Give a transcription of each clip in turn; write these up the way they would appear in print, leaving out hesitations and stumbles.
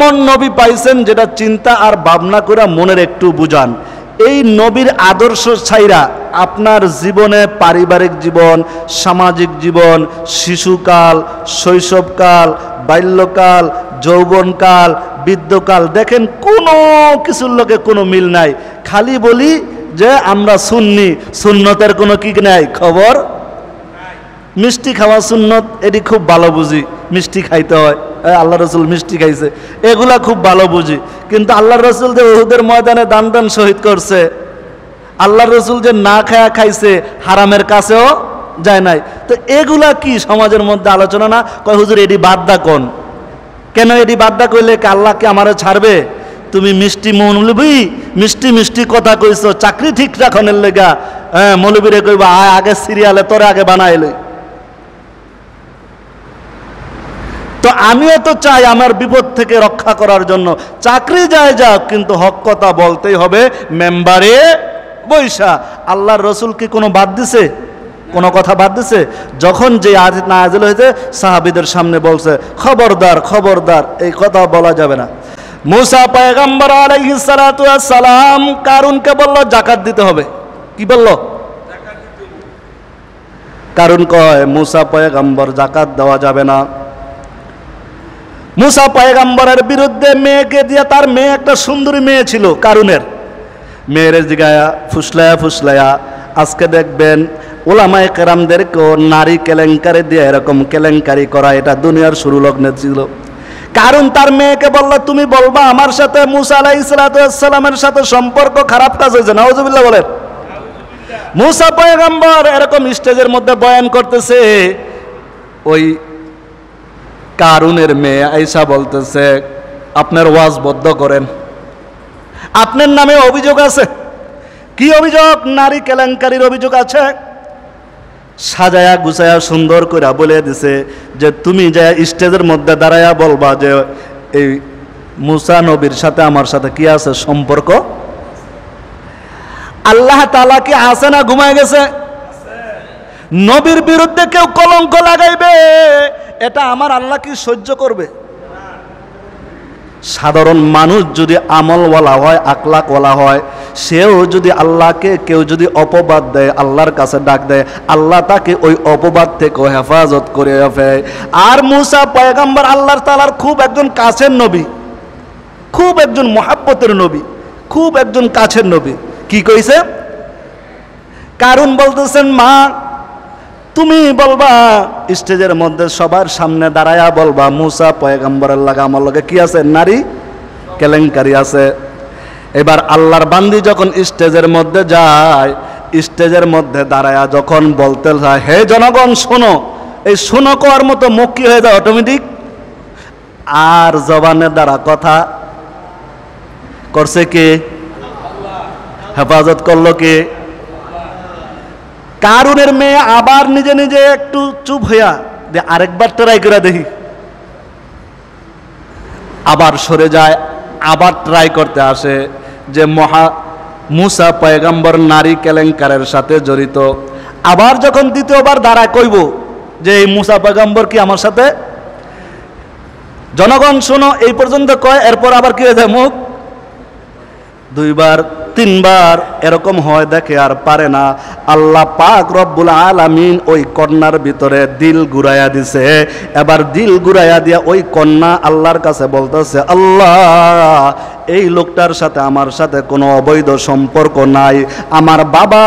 এমন নবী পাইছেন যেটা চিন্তা আর ভাবনা করে মনের একটু বুঝান। এই নবীর আদর্শ ছাইরা আপনার জীবনে পারিবারিক জীবন, সামাজিক জীবন, শিশুকাল, শৈশবকাল, বাল্যকাল, যৌবনকাল, বৃদ্ধকাল, দেখেন কোনো কিছুর লোকে কোনো মিল নাই। খালি বলি যে আমরা সুন্নি, সুন্নতের কোনো কি নাই খবর। মিষ্টি খাওয়া সুন্নত, এটি খুব ভালো বুঝি, মিষ্টি খাইতে হয়, আল্লাহ রসুল মিষ্টি খাইছে, এগুলা খুব ভালো বুঝি। কিন্তু আল্লাহ রসুল যে উহুদের ময়দানে দান শহীদ করছে, আল্লাহ রসুল যে না খায়া খাইছে, হারামের কাছেও যায় নাই, তো এগুলা কি সমাজের মধ্যে আলোচনা না? কয় হুজুর এটি বাদ দা কোন, কেন এটি বাদ দা কইলে কি আল্লাহ কি আমারে ছাড়বে? তুমি মিষ্টি মৌলবি, মিষ্টি মিষ্টি কথা কইছো, চাকরি ঠিক রাখনের লেগা হ্যাঁ মৌলবীরে কইবা আয় আগে সিরিয়ালে তোরে আগে বানাইলে। তো আমিও তো চাই আমার বিপদ থেকে রক্ষা করার জন্য, চাকরি যায় যাক কিন্তু হক কথা বলতেই হবে মেম্বারে বৈশা। আল্লাহর রসুল কি কোনো বাদ দিছে? কোনো কথা বাদ দিছে? যখন যে আয়াত নাযিল হয়েছে সাহাবীদের সামনে বলছে খবরদার খবরদার, এই কথা বলা যাবে না। মুসা পয়গম্বর আলাইহিস সালাতু ওয়াস সালাম কারুনকে বলল যাকাত দিতে হবে। কি বলল? কারুন কয় মুসা পয়গম্বর যাকাত দেওয়া যাবে না। মুসা পয়গম্বরের বিরুদ্ধে মেয়েকে দিয়ে, তার মেয়ে একটা সুন্দরী মেয়ে ছিল কারুনের, মেয়ের জিগায়া ফুসলায়া ফুসলায়া, আজকে দেখবেন ওলামায়ে কেরামদেরকেও নারী কেলেঙ্কারি দিয়ে এরকম কেলেঙ্কারি করা এটা দুনিয়ার শুরু লগ্নে ছিল। কারণ তার মেয়েকে বলল তুমি বলবা আমার সাথে মুসা আলাইহিস সালামের সাথে সম্পর্ক খারাপ কাজ হয়েছে। নাউজুবিল্লাহ বলেন। মুসা পয়গম্বর এরকম স্টেজের মধ্যে বয়ান করতেছে, ওই কারুনের মেয়ে আয়েশা বলতেছে আপনার ওয়াজ বদ্ধ করেন, আপনার নামে অভিযোগ আছে। কি অভিযোগ? নারী কেলেঙ্কারির অভিযোগ আছে। সাজায়া গুছায়া সুন্দর করে বলে দিছে যে তুমি যে স্টেজের মধ্যে দাঁড়ায়া বলবা যে এই মুসা নবীর সাথে আমার সাথে কি আছে সম্পর্ক। আল্লাহ তাআলা কি আছে না ঘুমায় গেছে? নবীর বিরুদ্ধে কেউ কলঙ্ক লাগাইবে, এটা আমার আল্লাহ কি সহ্য করবে? সাধারণ মানুষ যদি আমলওয়ালা হয়, আখলাকওয়ালা হয়, সেও যদি আল্লাহকে কেউ যদি অপবাদ দেয়, আল্লাহর কাছে ডাক দেয়, আল্লাহ তাকে ওই অপবাদ থেকে হেফাজত করে ফেলে। আর মুসা পয়গম্বর আল্লাহর তাআলার খুব একজন কাছের নবী, খুব একজন মহাব্বতের নবী, খুব একজন কাছের নবী। কি কইছে? কারণ বলতেছেন মা তুমি বলবা স্টেজের মধ্যে সবার সামনে দাঁড়ায়া বলবা মুসা পয়গম্বরের লাগা আমার লগে কি আছে, নারী কেলেঙ্কারি আছে। এবার আল্লাহর বান্দি যখন স্টেজের মধ্যে যায়, স্টেজের মধ্যে দাঁড়ায়া যখন বলতে যায় হে জনগণ শোনো, এই শোনো কোয়ার মতো মুখ কি হয়ে যায় অটোমেটিক, আর জবানের দ্বারা কথা করছে কে? হেফাজত করলো কে? কারুনের মেয়ে আবার নিজে নিজে একটু চুপ হইয়া যে আরেকবার ট্রাই করে দেখি, আবার সরে যায়, আবার ট্রাই করতে আসে যে মুসা পয়গম্বর নারী কেলেঙ্কারের সাথে জড়িত। আবার যখন দ্বিতীয়বার দাঁড়ায় কইব যে এই মুসা পয়গম্বর কি আমার সাথে, জনগণ শোনো এই পর্যন্ত কয়, এরপর আবার কি হয়ে যায় মুখ, দুইবার তিনবার এরকম হয়, দেখে আর পারে না। আল্লাহ পাক রব্বুল আলামিন ওই কন্যার ভিতরে দিল ঘুরাইয়া দিছে। এবার দিল ঘুরাইয়া দিয়া ওই কন্যা আল্লাহর কাছে বলতেছে আল্লাহ এই লোকটার সাথে আমার সাথে কোনো অবৈধ সম্পর্ক নাই, আমার বাবা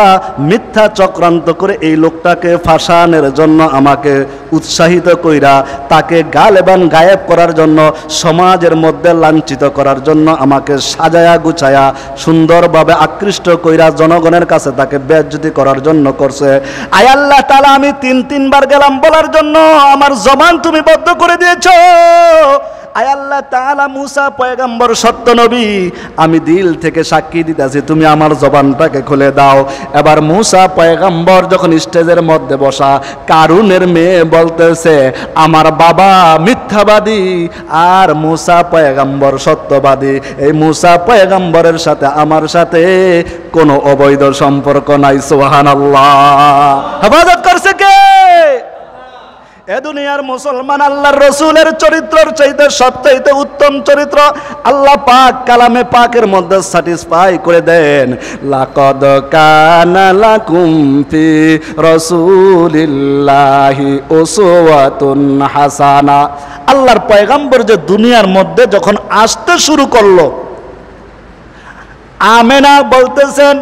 মিথ্যা চক্রান্ত করে এই লোকটাকে ফাঁসানোর জন্য আমাকে উৎসাহিত কইরা তাকে গালেবান গায়েব করার জন্য, সমাজের মধ্যে লাঞ্ছিত করার জন্য আমাকে সাজায়া গুছায়া সুন্দরভাবে আকৃষ্ট কইরা জনগণের কাছে তাকে বেইজ্জতি করার জন্য করছে। আয় আল্লাহ তাআলা আমি তিনবার গেলাম বলার জন্য, আমার জবান তুমি বদ্ধ করে দিয়েছো। আয় আল্লাহ তাআলা মুসা পয়গম্বর সত্য নবী, আমি দিল থেকে সাক্ষী দিতেছি তুমি আমার জবানটাকে খুলে দাও। এবার মুসা পয়গম্বর যখন স্টেজের মধ্যে বসা, কারুনের মেয়ে বলতেছে আমার বাবা মিথ্যাবাদী আর মুসা পয়গম্বর সত্যবাদী, এই মুসা পয়গম্বরের সাথে আমার সাথে কোনো অবৈধ সম্পর্ক নাই। সুবহানাল্লাহ। হেফাজত করছে কে? এ দুনিয়ার মুসলমান আল্লাহর রাসূলের চরিত্রের চাইতে সবচাইতে উত্তম চরিত্র আল্লাহ পাক কালামে পাকের মধ্যে স্যাটিসফাই করে দেন। লাকাদ কানা লাকুম ফি রাসূলিল্লাহি উসওয়াতুন হাসানা। আল্লাহর পয়গম্বর যে দুনিয়ার মধ্যে যখন আসতে শুরু করলো, আমেনা বলতেছেন,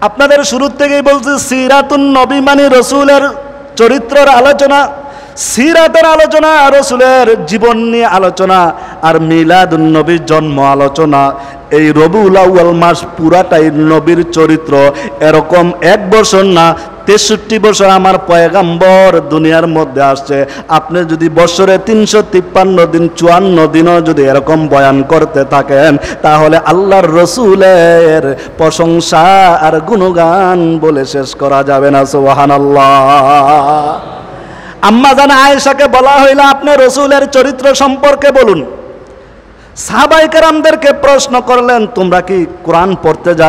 আপনাদের শুরু থেকেই বলছি সিরাতুন নবী মানে রসুলের চরিত্রের আলোচনা, সিরাতের আলোচনা, রসুলের জীবন নিয়ে আলোচনা, আর মিলাদুন নবীর জন্ম আলোচনা। এই রবিউল আউয়াল মাস পুরাটাই নবীর চরিত্র। এরকম এক বছর না 63 বছর আমার পয়গাম্বর দুনিয়ার মধ্যে আসছে। আপনি যদি বছরে 353 দিন 54 দিনও যদি এরকম বয়ান করতে থাকেন, তাহলে আল্লাহর রসুলের প্রশংসা আর গুণগান বলে শেষ করা যাবে না। সুবহানাল্লাহ। আম্মা জান আয়েশাকে বলা হইল আপনি রসুলের চরিত্র সম্পর্কে বলুন। সাহাবায়ে কেরামদেরকে প্রশ্ন করলেন, তোমরা কি কোরআন পড়তে জানো?